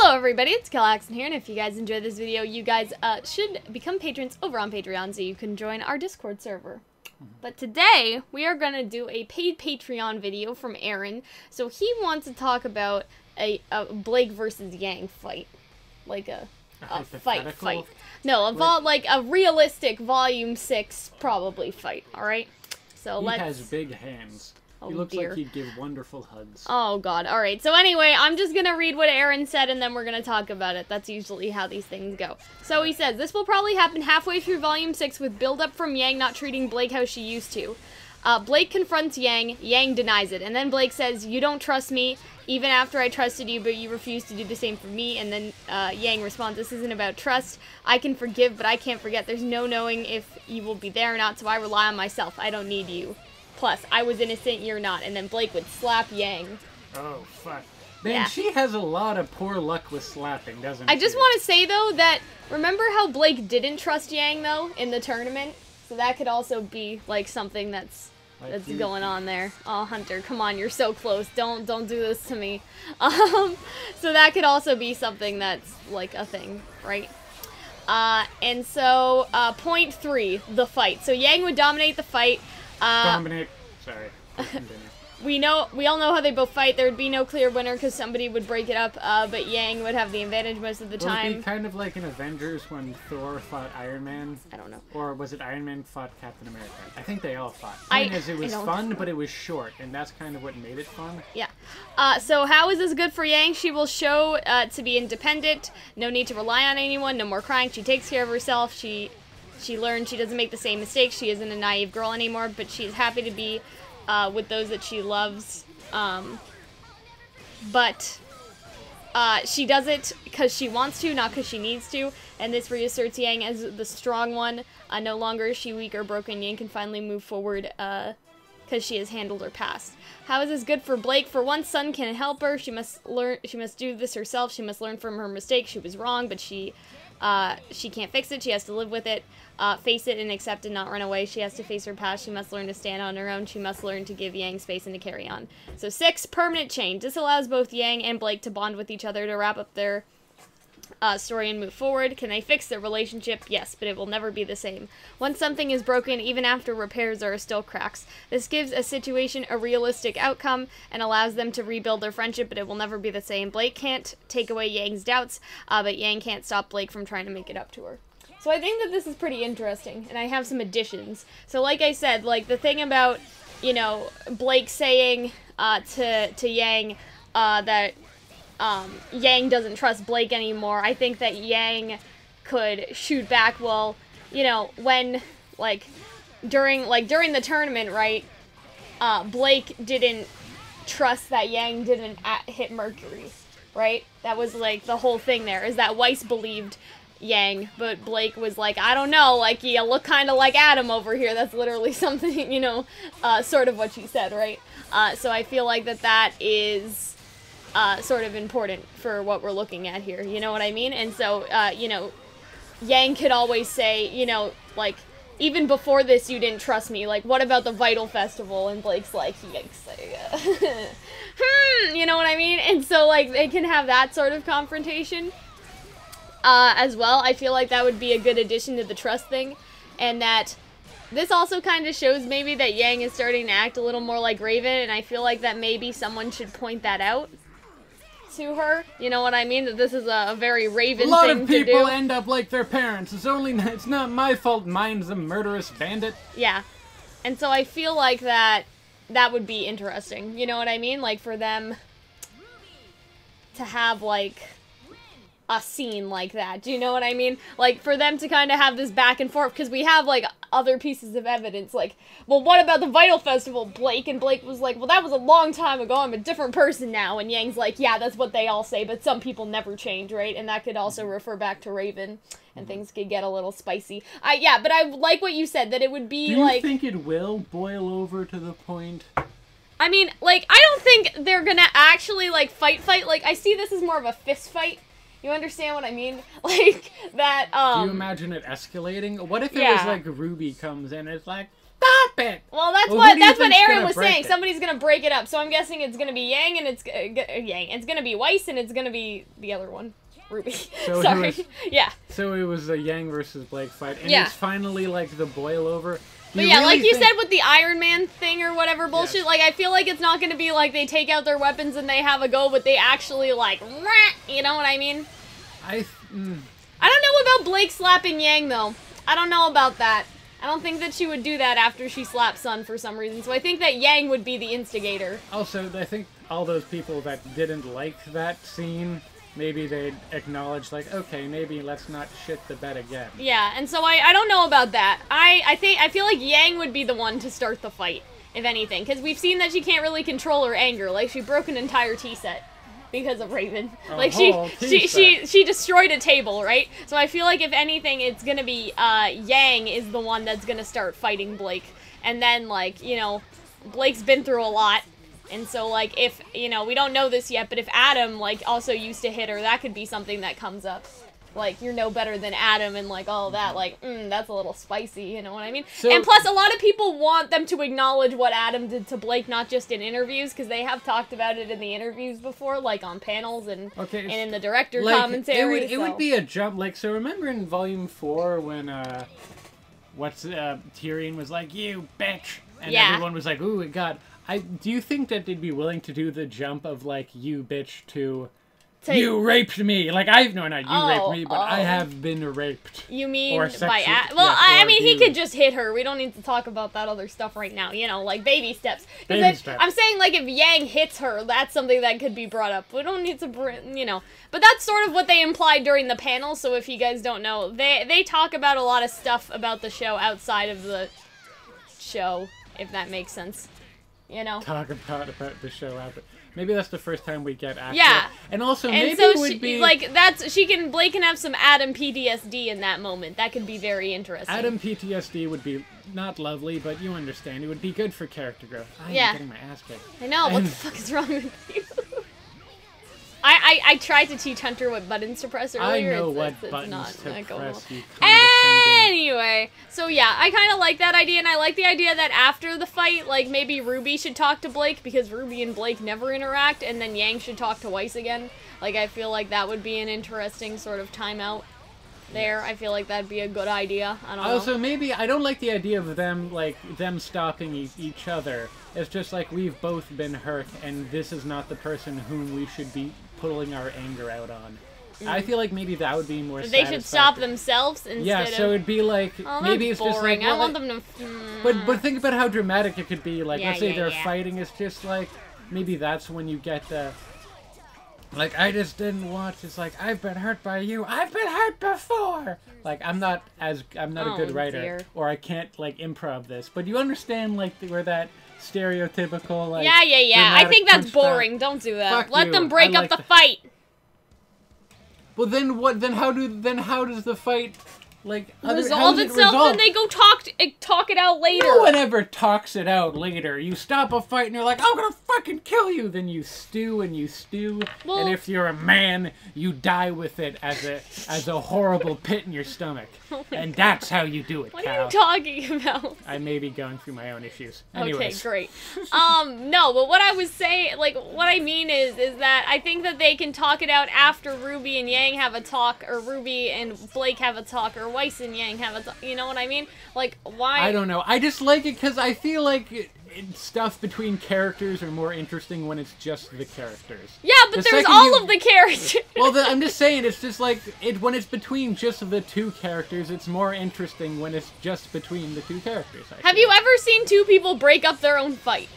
Hello everybody, it's Calxiyn here, and if you guys enjoyed this video, you guys should become patrons over on Patreon so you can join our Discord server. But today, we are going to do a paid Patreon video from Aaron. So he wants to talk about a Blake versus Yang fight. Like a fight. No, like a realistic Volume 6 probably fight, alright? So he has big hands. He looks like he'd give wonderful hugs. Oh, God. All right. So anyway, I'm just going to read what Aaron said, and then we're going to talk about it. That's usually how these things go. So he says, this will probably happen halfway through Volume 6 with build-up from Yang not treating Blake how she used to. Blake confronts Yang. Yang denies it. And then Blake says, you don't trust me, even after I trusted you, but you refuse to do the same for me. And then Yang responds, this isn't about trust. I can forgive, but I can't forget. There's no knowing if you will be there or not, so I rely on myself. I don't need you. Plus, I was innocent, you're not. And then Blake would slap Yang. Oh, fuck. Man, she has a lot of poor luck with slapping, doesn't she? I just want to say, though, that remember how Blake didn't trust Yang, though, in the tournament? So that could also be, like, something that's going on there. Oh, Hunter, come on, you're so close. Don't do this to me. So that could also be something that's, like, a thing, right? And so, point 3, the fight. So Yang would dominate the fight. Dominate. Sorry. We all know how they both fight. There would be no clear winner because somebody would break it up, but Yang would have the advantage most of the time. Would it be kind of like in Avengers when Thor fought Iron Man? I don't know. Or was it Iron Man fought Captain America? I think they all fought. It was fun, but it was short, and that's kind of what made it fun. Yeah. So how is this good for Yang? She will show to be independent, no need to rely on anyone, no more crying. She takes care of herself. She learned she doesn't make the same mistakes. She isn't a naive girl anymore, but she's happy to be with those that she loves. But she does it because she wants to, not because she needs to. And this reasserts Yang as the strong one. No longer is she weak or broken. Yang can finally move forward because she has handled her past. How is this good for Blake? For one, Sun can help her. She must do this herself. She must learn from her mistakes. She was wrong, but she can't fix it. She has to live with it, face it and accept it, not run away. She has to face her past. She must learn to stand on her own. She must learn to give Yang space and to carry on. So 6, permanent change. This allows both Yang and Blake to bond with each other to wrap up their story and move forward. Can they fix their relationship? Yes, but it will never be the same. Once something is broken, even after repairs, there are still cracks. This gives a situation a realistic outcome and allows them to rebuild their friendship, but it will never be the same. Blake can't take away Yang's doubts, but Yang can't stop Blake from trying to make it up to her. So I think that this is pretty interesting, and I have some additions. So like I said, like the thing about, you know, Blake saying to Yang that Yang doesn't trust Blake anymore. I think that Yang could shoot back. Well, you know, when during the tournament, right? Blake didn't trust that Yang didn't hit Mercury, right? That was like the whole thing there. Is that Weiss believed Yang, but Blake was like, I don't know, like you look kind of like Adam over here. That's literally something, you know, sort of what she said, right? So I feel like that is sort of important for what we're looking at here, you know what I mean? And so, you know, Yang could always say, you know, like, even before this you didn't trust me, like, what about the Vital Festival? And Blake's like, yikes, you know what I mean? And so, like, they can have that sort of confrontation, as well. I feel like that would be a good addition to the trust thing, and that this also kind of shows maybe that Yang is starting to act a little more like Raven, and I feel like that maybe someone should point that out to her, you know what I mean? That this is a very Raven thing to do. A lot of people end up like their parents. It's not my fault mine's a murderous bandit. Yeah. And so I feel like that would be interesting, you know what I mean? Like, for them to have, like, a scene like that, do you know what I mean? Like, for them to kind of have this back and forth, because we have, like, other pieces of evidence, like, well, what about the Vital Festival, Blake? And Blake was like, well, that was a long time ago, I'm a different person now, and Yang's like, yeah, that's what they all say, but some people never change, right? And that could also refer back to Raven, and things could get a little spicy. Yeah, but I like what you said, that it would be, like... Do you think it will boil over to the point? I mean, like, I don't think they're gonna actually, like, fight, like, I see this as more of a fist fight. You understand what I mean? Like, that, Do you imagine it escalating? What if it was like RWBY comes in and it's like, that it. Well, that's what Aaron was saying. Somebody's gonna break it up. So I'm guessing it's gonna be Yang, and it's gonna be Weiss, and it's gonna be the other one, RWBY. So sorry. Yeah. So it was a Yang versus Blake fight, and it's finally like the boil over. But yeah, like you said with the Iron Man thing or whatever bullshit, like I feel like it's not gonna be like they take out their weapons and they have a go, but they actually like, you know what I mean? I don't know about Blake slapping Yang though. I don't know about that. I don't think that she would do that after she slapped Sun for some reason. So I think that Yang would be the instigator. Also, I think all those people that didn't like that scene, maybe they'd acknowledge, like, okay, maybe let's not shit the bed again. Yeah, and so I don't know about that. I feel like Yang would be the one to start the fight, if anything, because we've seen that she can't really control her anger. Like, she broke an entire tea set because of Raven. Like, she destroyed a table, right? So I feel like, if anything, it's gonna be, Yang is the one that's gonna start fighting Blake. And then, like, you know, Blake's been through a lot. And so, like, if, you know, we don't know this yet, but if Adam, like, also used to hit her, that could be something that comes up. Like, you're no better than Adam and, like, all that. Like, that's a little spicy, you know what I mean? So, and plus, a lot of people want them to acknowledge what Adam did to Blake, not just in interviews, because they have talked about it in the interviews before, like, on panels and in the director commentary. It would be a jump. Like, so remember in Volume 4 when, Tyrion was like, you bitch! And everyone was like, ooh, God. Do you think that they'd be willing to do the jump of, like, you bitch to you raped me? Like, raped me, but I have been raped. You mean by well, I mean, he could just hit her. We don't need to talk about that other stuff right now. You know, like, baby steps. I'm saying, like, if Yang hits her, that's something that could be brought up. We don't need to, you know. But that's sort of what they implied during the panel, so if you guys don't know, they talk about a lot of stuff about the show outside of the show, if that makes sense. You know, talk about the show out. Maybe that's the first time we get accurate. Yeah, and also maybe so it would be like Blake can have some Adam PTSD in that moment. That could be very interesting. Adam PTSD would be not lovely, but you understand. It would be good for character growth. I'm getting my ass kicked. I know. What the fuck is wrong with you? I tried to teach Hunter what buttons to press earlier. I know what buttons to press. Anyway, so yeah, I kind of like that idea, and I like the idea that after the fight, like, maybe RWBY should talk to Blake, because RWBY and Blake never interact, and then Yang should talk to Weiss again. Like, I feel like that would be an interesting sort of timeout there. I feel like that'd be a good idea. I don't know. Also, maybe, I don't like the idea of them, like, them stopping each other. It's just like, we've both been hurt, and this is not the person whom we should be pulling our anger out on. I feel like maybe that would be more They should stop themselves instead so it'd be like, maybe it's boring. just like... Well, I want them to... But think about how dramatic it could be. Like, let's say they're fighting, it's just like, maybe that's when you get the... Like, I just didn't want... It's like, I've been hurt by you. I've been hurt before! Like, I'm not a good writer. Or I can't, like, improv this. But you understand, like, where that... stereotypical, like, I think that's boring. Don't do that. Let them break up the fight. Well, then what? Then how does the fight, like, resolve itself? Then they go talk it out later. No one ever talks it out later. You stop a fight and you're like, I'm gonna fucking kill you. Then you stew and you stew. Well, and if you're a man, you die with it as a horrible pit in your stomach. And that's how you do it, What are you talking about? I may be going through my own issues. Anyways. Okay, great. No, but what I was saying, like, what I mean is that I think that they can talk it out after RWBY and Yang have a talk, or RWBY and Blake have a talk, or Weiss and Yang have a talk. You know what I mean? Like, why? I don't know. I just like it because I feel like stuff between characters are more interesting when it's just the characters. Yeah, but there's all of the characters. Well, I'm just saying, it's just like, when it's between just the two characters, it's more interesting when it's just between the two characters. Have you ever seen two people break up their own fight?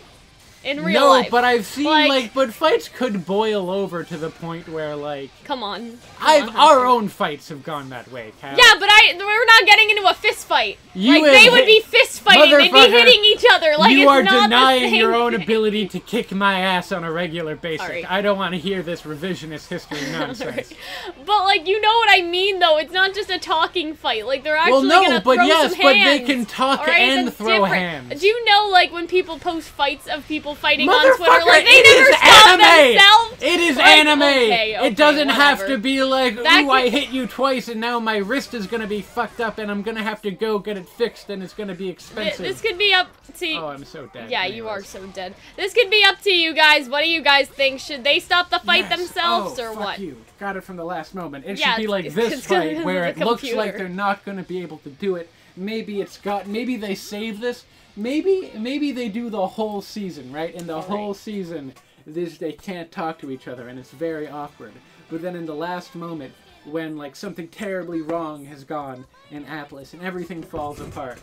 In real life? No, but I've seen, like, but fights could boil over to the point where, like... Come on. Our own fights have gone that way, Cal. Yeah, but we're not getting into a fist fight. Like, they would be fist fighting, they'd be hitting each other, like, you are denying your own ability to kick my ass on a regular basis. Right. I don't want to hear this revisionist history nonsense. Right. But, like, you know what I mean, though? It's not just a talking fight. Like, they're actually gonna throw some hands. But they can talk and throw hands. Do you know, like, when people post fights of people fighting on Twitter like they never stop themselves. It is like, anime. Okay, it doesn't whatever. have to be like, ooh, I hit you twice and now my wrist is gonna be fucked up and I'm gonna have to go get it fixed and it's gonna be expensive. This could be up to... Oh, I'm so dead. Yeah, you are so dead. This could be up to you guys. What do you guys think? Should they stop the fight themselves or fuck what? You. Got it from the last moment. It Yeah, should be like this fight where it looks like they're not gonna be able to do it. Maybe maybe they save this. Maybe they do the whole season, right? In the whole season, they can't talk to each other, and it's very awkward. But then in the last moment, when like something terribly wrong has gone in Atlas, and everything falls apart,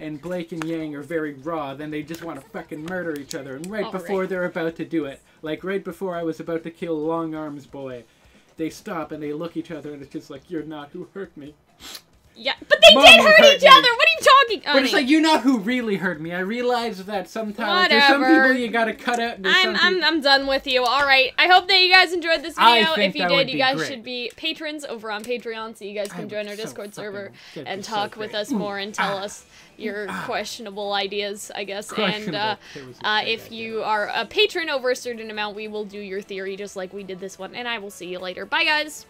and Blake and Yang are very raw, then they just want to fucking murder each other. And right before they're about to do it, like right before I was about to kill Long Arms Boy, they stop and they look each other, and it's just like, you're not who hurt me. Yeah, but they did hurt each other! What are you talking about? But it's like, you know who really hurt me. I realize that sometimes there's some people you gotta cut out. I'm done with you. Alright, I hope that you guys enjoyed this video. If you did, you guys should be patrons over on Patreon so you guys can join our Discord server and talk with us more and tell us your questionable ideas, I guess. And if you are a patron over a certain amount, we will do your theory just like we did this one. And I will see you later. Bye, guys!